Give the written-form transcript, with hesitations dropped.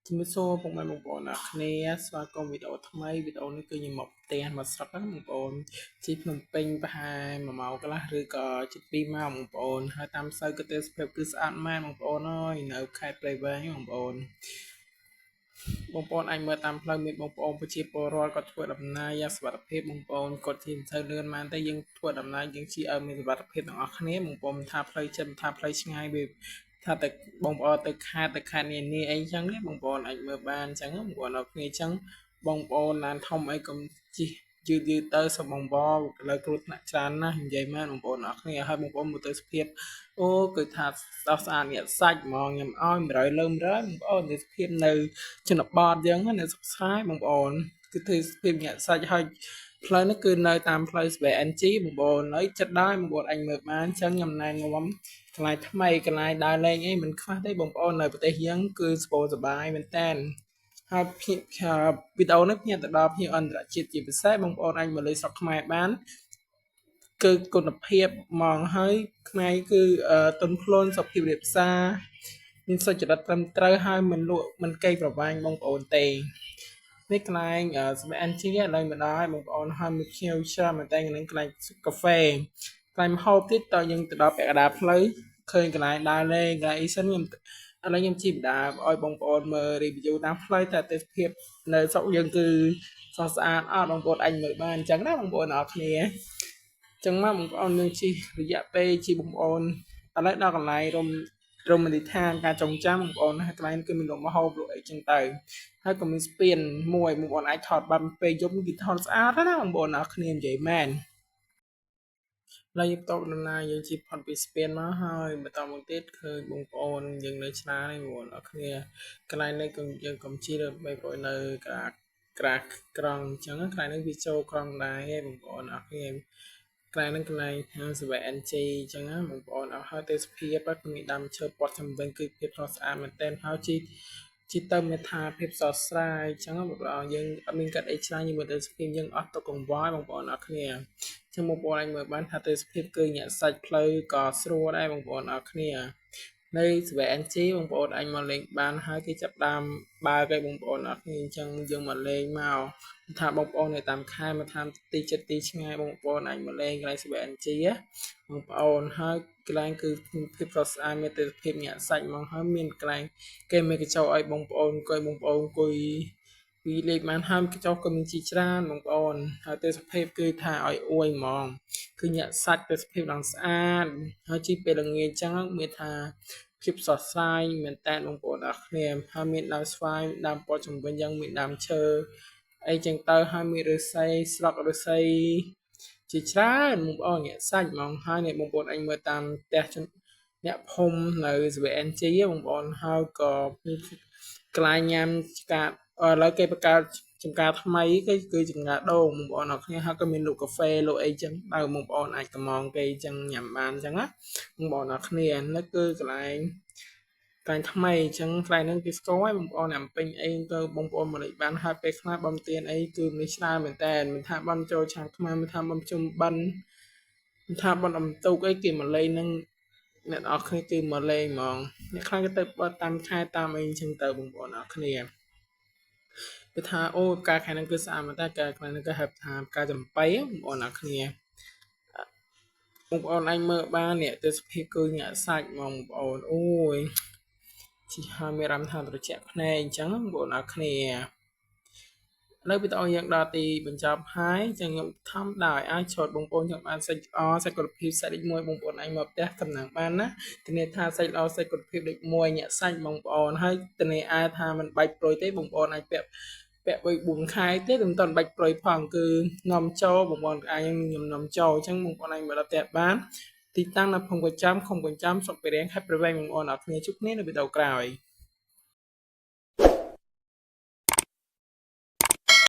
ជំរាបសួរពុកម៉ែបងប្អូនអរគ្នាស្វាគមន៍វីដេអូថ្មីវីដេអូនេះគឺខ្ញុំមកផ្ទះមកស្រុកណាបងប្អូនជិះភ្នំពេញប្រហែល1ម៉ោងកន្លះឬក៏ជិត2ម៉ោងបងប្អូនហើយតាមផ្លូវក៏ទេសភាពគឺស្អាតមែនបងប្អូនអើយនៅខេត្តព្រៃវែងបងប្អូនអាចមើលតាមផ្លូវមានបងប្អូនប្រជាពលរដ្ឋគាត់ធ្វើដំណើរយ៉ាងសុវត្ថិភាពបងប្អូនគាត់ជិះទៅលឿនមែនតែយើងធ្វើដំណើរយើងជិះឲ្យមានសុវត្ថិភាពទាំងអស់គ្នាបងប្អូនថាផ្លូវចិត្តថាផ្លូវឆ្ងាយវាថាតែបងប្អូនទៅខេត្តនានាអីចឹងណាបងប្អូនអាចមើលបានចឹងបងប្អូនអរគ្នាចឹងបងប្អូនឡានធំអីកុំជិះយឺតទៅសុំបងប្អូនលើគ្រោះថ្នាក់ច្រើនណាស់និយាយមែនបងប្អូនអរគ្នាហើយបងប្អូនមើលទៅសភាពអូគឺថាស្អាតញាក់សាច់ហ្មងខ្ញុំឲ្យ100លើ100បងប្អូនទៅសភាពនៅជនបទចឹងនៅសុខស្រាយបងប្អូនគឺធ្វើសភាពញាក់សាច់ហើយផ្លូវនេះគឺនៅតាមផ្លូវ SBNG បងប្អូនហើយចិត្តដែរបងប្អូនអញមើលបានចឹងខ្ញុំណែនាំកន្លែងថ្មីកន្លែងដើរលេងអីមិនខ្វះទេបងប្អូននៅប្រទេសយើងគឺស្បូរសបាយមែនតើហើយវីដេអូនេះភ្ញាក់ទៅដល់ភ្ញៀវអន្តរជាតិជាពិសេសបងប្អូនអាចមកលេងស្រុកខ្មែរបានគឺគុណភាពហ្មងហើយខ្មែរគឺទុនភ្លន់សុខភាពរាបសារមានសុចរិតត្រឹមត្រូវហើយមិនលក់មិនកេងប្រវ័ញ្ចបងប្អូនទេនេះកន្លែងសម្រាប់អានជាឡើងមកដល់បងប្អូនហើយមួយភ្ញៀវច្រើនមែនតើកន្លែងកាហ្វេកន្លែងម្ហូបទៀតតើយើងទៅដល់ពាក់កណ្ដាលផ្លូវឃើញកន្លែងដើរលេងកន្លែងអីសិនខ្ញុំឥឡូវខ្ញុំជិះបណ្ដាឲ្យបងប្អូនមើល review តាមផ្លូវតែទេសភាពនៅស្រុកយើងគឺស្រស់ស្អាតអត់បងប្អូនអាចមើលបានអញ្ចឹងណាបងប្អូនអរគ្នាចឹងមកបងប្អូនយើងជិះរយៈពេលជិះបងប្អូនឥឡូវដល់កន្លែងរមណីយដ្ឋានការចងចាំបងប្អូនណាកន្លែងគឺមានរមហោបលក់អីចឹងទៅហើយក៏មានស្ពានមួយបងប្អូនអាចថតបានពេលយប់គឺថតស្អាតណាបងប្អូនអរគ្នានិយាយមែនឡើយយើងតបដំណើរយើងជិះផុតពីស្ពានមកហើយបន្តមកទៀតឃើញបងប្អូនយើងនៅឆ្លាតបងប្អូនអរគ្នាកន្លែងនេះគឺយើងកុំជិះបងប្អូននៅក្រាស់ក្រង់អញ្ចឹងកន្លែងនេះវាចូលក្រង់ដែរបងប្អូនអរគ្នាកន្លែងហ្នឹងកន្លែងសវែ NG អញ្ចឹងណាបងប្អូនអរហើយទេសភាពគឺមានដើមឈើព័ទ្ធជំវិញគឺភាពស្រស់ស្អាតមែនទែនហើយជីទៅមានថាភាពស្រស់ស្រាយអញ្ចឹងបងប្អូនយើងអត់មានកាត់អីច្រើនយើងមើលទៅស្គីមយើងអត់ទៅកង្វល់បងប្អូនអរគ្នាចឹងបងប្អូនអាចមើលបានថាទេសភាពគឺញាក់សាច់ផ្លូវក៏ស្រួលដែរបងប្អូនអរគ្នានៅស្វែ NG បងប្អូនអាចមកលេងបានហើយគេចាប់ដើមបើកឲ្យបងប្អូនអរគ្នាអញ្ចឹងយើងមកលេងមកថាបងប្អូននៅតាមខេត្តមកតាមទីចិត្តទីឆ្ងាយបងប្អូនអាចមកលេងកន្លែងស្វែ NG បងប្អូនហើយកន្លែងគឺភាពស្រស់ស្អាតមានទេសភាពញាក់សាច់ហ្មងហើយមានកន្លែងគេមានកញ្ចក់ឲ្យបងប្អូនអង្គុយពីលេខបានហើយកញ្ចក់ក៏មានជាច្រើនបងប្អូនហើយទេសភាពគឺថាឲ្យអួយហ្មងគឺញាក់សាច់ទេសភាពឡើងស្អាតហើយជីពេលល្ងាចអញ្ចឹងមានថាភាពស្រស់ស្រាយមែនតើបងប្អូនអរគ្នាហើយមានដើមស្វាយដើមពោធិ៍ជំវិញយ៉ាងមានដើមឈើអីចឹងទៅហើយមានឫស្សីស្លឹកឫស្សីជាច្រើនបងប្អូនញាក់សាច់ហ្មងហើយអ្នកបងប្អូនអាចមើលតាមផ្ទះអ្នកភូមិនៅ SVNG បងប្អូនហើយក៏កន្លែងញ៉ាំឆ្កាឥឡូវគេបង្កើតចម្ការថ្មីគឺចម្ការដូងបងប្អូនអរគ្នាហើយក៏មានលក់កាហ្វេលក់អីចឹងបើបងប្អូនអាចកំងគេចឹងញ៉ាំបានចឹងណាបងប្អូនអរគ្នានេះគឺកន្លែងថ្មីអញ្ចឹងកន្លែងហ្នឹងគេស្គាល់ហើយបងប្អូនអាំពេញអីទៅបងប្អូនមកលេងបានហើយពេលខ្លះបំទានអីគឺមានច្រើនមែនតើមិនថាបំចូលឆាំខ្មែរមិនថាបំជុំបិណ្ឌមិនថាបិណ្ឌអំទូកអីគេមកលេងនឹងអ្នកនរគ្នាគឺមកលេងហ្មងអ្នកខ្លះក៏ទៅបត់តាមខែតាមអីអញ្ចឹងទៅបងប្អូនអរគ្នាគឺថាអូផ្កាខែហ្នឹងគឺស្អាតមែនតើផ្កាខែហ្នឹងក៏ហៅថាផ្កាចំបៃបងប្អូនអរគ្នាបងប្អូនអាចមើលបាននេះទេសភាពគឺញាក់សាច់ហ្មងបងប្អូនអូយជីហើយមានអារម្មណ៍ថាត្រជាក់ភ្នែកអញ្ចឹងបងប្អូនអរគ្នានៅវីដេអូយើងដល់ទីបញ្ចប់ហើយចឹងខ្ញុំធម្មតាឲ្យឆោតបងប្អូនខ្ញុំបានសាច់ល្អសាច់គុណភាពសាច់លេខ1បងប្អូនអាចមកផ្ទះតំណាងបានណាធានាថាសាច់ល្អសាច់គុណភាពលេខ1ញាក់សាច់បងប្អូនហើយធានាអាចថាมันបាច់ព្រុយទេបងប្អូនអាចពាក់4ខែទេមិនទាន់បាច់ព្រុយផងគឺនាំចូលបងប្អូនអាចខ្ញុំនាំចូលអញ្ចឹងបងប្អូនអាចមកដល់ផ្ទះបានទីតាំងនៅភូមិកញ្ចាំខុំកញ្ចាំស្រុកពេរៀងខេត្តព្រៃវែងបងប្អូនអរគ្នាជួបគ្នានៅវីដេអូក្រោយ